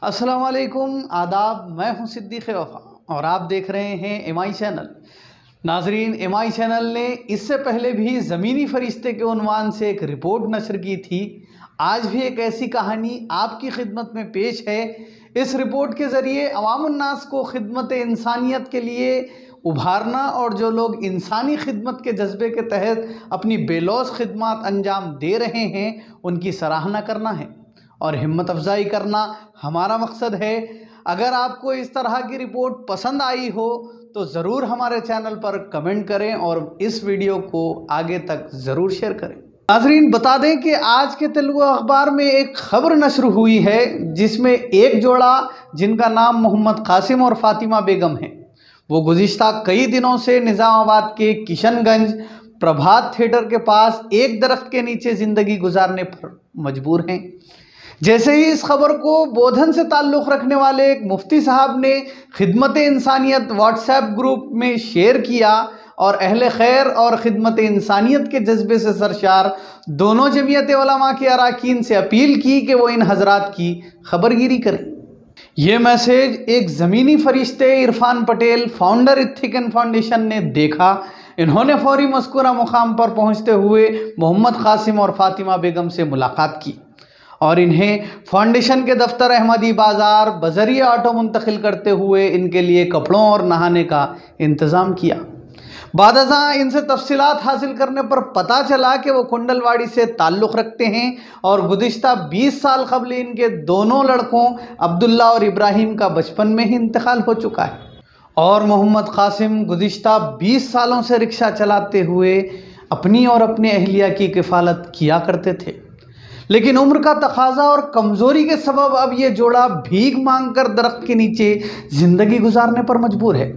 अस्सलाम वालेकुम, आदाब। मैं हूं सिद्दीक़ वफ़ा और आप देख रहे हैं एमआई चैनल। नाजरीन, एमआई चैनल ने इससे पहले भी ज़मीनी फरिश्ते के उन्वान से एक रिपोर्ट नशर की थी। आज भी एक ऐसी कहानी आपकी खिदमत में पेश है। इस रिपोर्ट के ज़रिए अवामुन्नास को खिदमत इंसानियत के लिए उभारना और जो लोग इंसानी खिदमत के जज्बे के तहत अपनी बेलौस खिदमत अंजाम दे रहे हैं उनकी सराहना करना है और हिम्मत अफजाई करना हमारा मकसद है। अगर आपको इस तरह की रिपोर्ट पसंद आई हो तो ज़रूर हमारे चैनल पर कमेंट करें और इस वीडियो को आगे तक ज़रूर शेयर करें। नाजरीन, बता दें कि आज के तेलुगु अखबार में एक खबर नशर हुई है जिसमें एक जोड़ा जिनका नाम मोहम्मद कासिम और फातिमा बेगम है, वो गुज़िश्ता कई दिनों से निज़ामाबाद के किशनगंज प्रभात थिएटर के पास एक दरख्त के नीचे ज़िंदगी गुजारने पर मजबूर हैं। जैसे ही इस खबर को बोधन से ताल्लुक़ रखने वाले एक मुफ्ती साहब ने खिदमत इंसानियत व्हाट्सएप ग्रुप में शेयर किया और अहले खैर और ख़िदमत इंसानियत के जज्बे से सरशार दोनों जमीयत उलमा के अरकान से अपील की कि वो इन हजरात की खबरगिरी करें। ये मैसेज एक ज़मीनी फरिश्ते इरफान पटेल, फाउंडर इथिकन फाउंडेशन ने देखा। इन्होंने फौरी मज़कूरा मुकाम पर पहुँचते हुए मोहम्मद कासिम और फातिमा बेगम से मुलाकात की और इन्हें फाउंडेशन के दफ्तर अहमदी बाज़ार बजरिया ऑटो मुंतकिल करते हुए इनके लिए कपड़ों और नहाने का इंतज़ाम किया। बादशाह इनसे तफसीलात हासिल करने पर पता चला कि वो कुंडलवाड़ी से ताल्लुक़ रखते हैं और गुज़िश्ता 20 साल कबल इनके दोनों लड़कों अब्दुल्ला और इब्राहिम का बचपन में ही इंतकाल हो चुका है और मोहम्मद कासिम गुज़िश्ता 20 सालों से रिक्शा चलाते हुए अपनी और अपने अहलिया की किफ़ालत किया करते थे। लेकिन उम्र का तकाजा और कमज़ोरी के सबब अब ये जोड़ा भीख मांगकर दरख्त के नीचे ज़िंदगी गुजारने पर मजबूर है।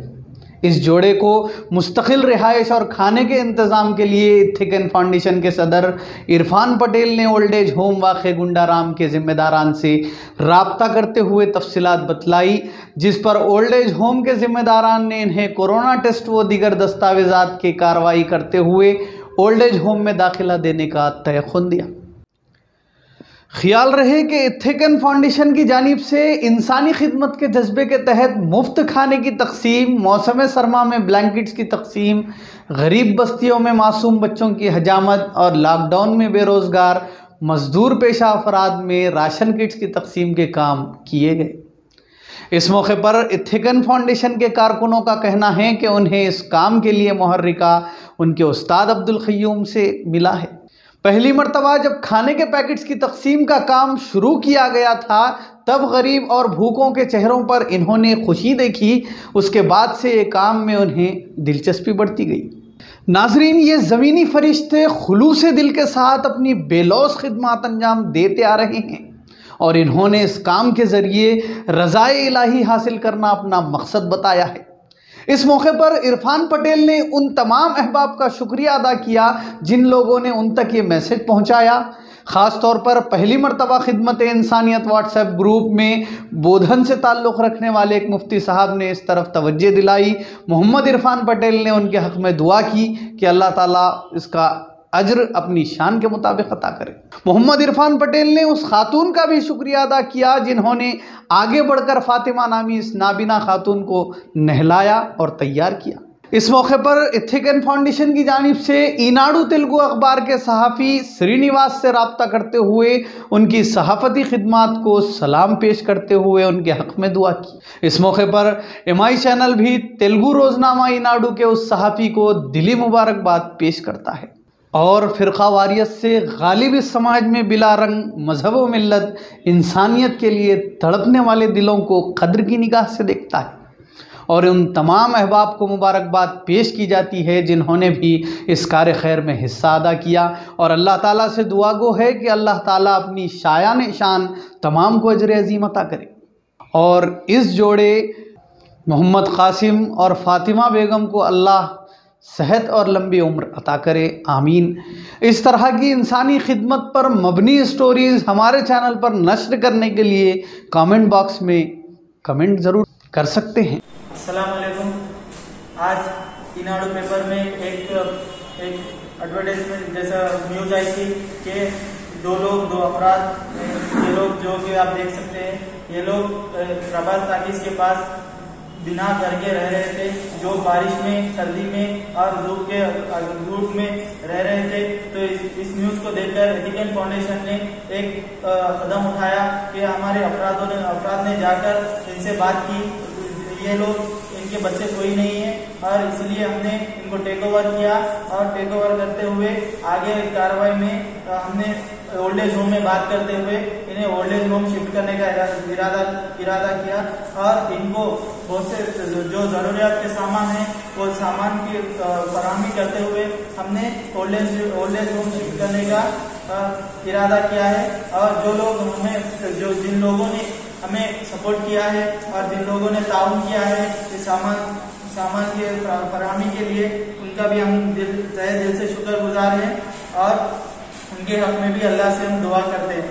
इस जोड़े को मुस्तकिल रिहाइश और खाने के इंतज़ाम के लिए इथिकन फाउंडेशन के सदर इरफान पटेल ने ओल्ड एज होम वाक़े गुंडाराम के ज़िम्मेदारान से रब्ता करते हुए तफसीलात बतलाई, जिस पर ओल्ड एज होम के ज़िम्मेदारान ने इन्हें कोरोना टेस्ट व दीगर दस्तावेज़ात की कार्रवाई करते हुए ओल्ड एज होम में दाखिला देने का तयख़ुन दिया। ख्याल रहे कि इथिकन फाउंडेशन की जानिब से इंसानी खिदमत के जज्बे के तहत मुफ्त खाने की तकसीम, मौसम सरमा में ब्लैंकेट्स की तकसीम, गरीब बस्तियों में मासूम बच्चों की हजामत और लॉकडाउन में बेरोज़गार मजदूर पेशा अफराद में राशन किट्स की तकसीम के काम किए गए। इस मौके पर इथिकन फाउंडेशन के कारकुनों का कहना है कि उन्हें इस काम के लिए मुहर्रिका उनके उस्ताद अब्दुल क़य्यूम से मिला है। पहली मर्तबा जब खाने के पैकेट्स की तकसीम का काम शुरू किया गया था तब गरीब और भूखों के चेहरों पर इन्होंने खुशी देखी। उसके बाद से ये काम में उन्हें दिलचस्पी बढ़ती गई। नाजरीन, ये ज़मीनी फरिश्ते खुलूस दिल के साथ अपनी बेलौस खिदमत अंजाम देते आ रहे हैं और इन्होंने इस काम के ज़रिए रज़ाए इलाही हासिल करना अपना मकसद बताया है। इस मौके पर इरफान पटेल ने उन तमाम अहबाब का शुक्रिया अदा किया जिन लोगों ने उन तक ये मैसेज पहुंचाया। ख़ास तौर पर पहली मरतबा खिदमत इंसानियत व्हाट्सएप ग्रुप में बोधन से ताल्लुक़ रखने वाले एक मुफ्ती साहब ने इस तरफ तवज्जो दिलाई। मोहम्मद इरफान पटेल ने उनके हक़ में दुआ की कि अल्लाह ताला इसका अज्र अपनी शान के मुताबिक अता करे। मोहम्मद इरफान पटेल ने उस खातून का भी शुक्रिया अदा किया जिन्होंने आगे बढ़कर फातिमा नामी इस नाबिना खातून को नहलाया और तैयार किया। इस मौके पर इथिकन फाउंडेशन की जानिब से ईनाडू तेलुगु अखबार के सहाफ़ी श्रीनिवास से रब्ता करते हुए उनकी सहाफ़ती खिदमात को सलाम पेश करते हुए उनके हक़ में दुआ की। इस मौके पर एमआई चैनल भी तेलुगु रोज़नामा ईनाडू के उस सहाफ़ी को दिली मुबारकबाद पेश करता है और फ़िरक़ा वारियत से गालिब इस समाज में बिला रंग मज़हब व मिल्लत इंसानियत के लिए तड़पने वाले दिलों को कद्र की निगाह से देखता है और उन तमाम अहबाब को मुबारकबाद पेश की जाती है जिन्होंने भी इस कार खैर में हिस्सा अदा किया और अल्लाह ताला से दुआ गो है कि अल्लाह ताला अपनी शायान शान तमाम को अजर अज़ीम अता करे और इस जोड़े मोहम्मद कासिम और फातिमा बेगम को अल्लाह सेहत और लंबी उम्र अता करे, आमीन। इस तरह की इंसानी खिदमत पर मबनी स्टोरीज़ हमारे चैनल पर नश्र करने के लिए कमेंट बॉक्स में कमेंट ज़रूर कर सकते हैं। अस्सलाम वालेकुम। आज ईनाडू पेपर में एक एडवर्टाइजमेंट जैसा न्यूज़ आई थी कि दो अफराद, ये लोग जो कि आप देख सकते हैं, ये लोग प्रभात टाकीज के पास बिना घर के रह रहे थे, जो बारिश में, सर्दी में और धूप में रह रहे थे। तो इस न्यूज को देखकर एथिकल फाउंडेशन ने एक कदम उठाया कि हमारे अपराध ने जाकर इनसे बात की। ये लोग, इनके बच्चे कोई नहीं है और इसलिए हमने इनको टेक ओवर किया और टेक ओवर करते हुए आगे कार्रवाई में हमने ओल्ड एज होम में बात करते हुए इन्हें ओल्ड एज होम शिफ्ट करने का इरादा किया और इनको बहुत से जो जरूरियात के सामान है वो सामान की फराहमी करते हुए हमने ओल्ड एज होम शिफ्ट करने का इरादा किया है। और जिन लोगों ने हमें सपोर्ट किया है और जिन लोगों ने ताउन किया है इस सामान के फराहमी के लिए, उनका भी हम तहे दिल से शुक्रगुजार हैं और उनके हक में भी अल्लाह से हम दुआ करते हैं।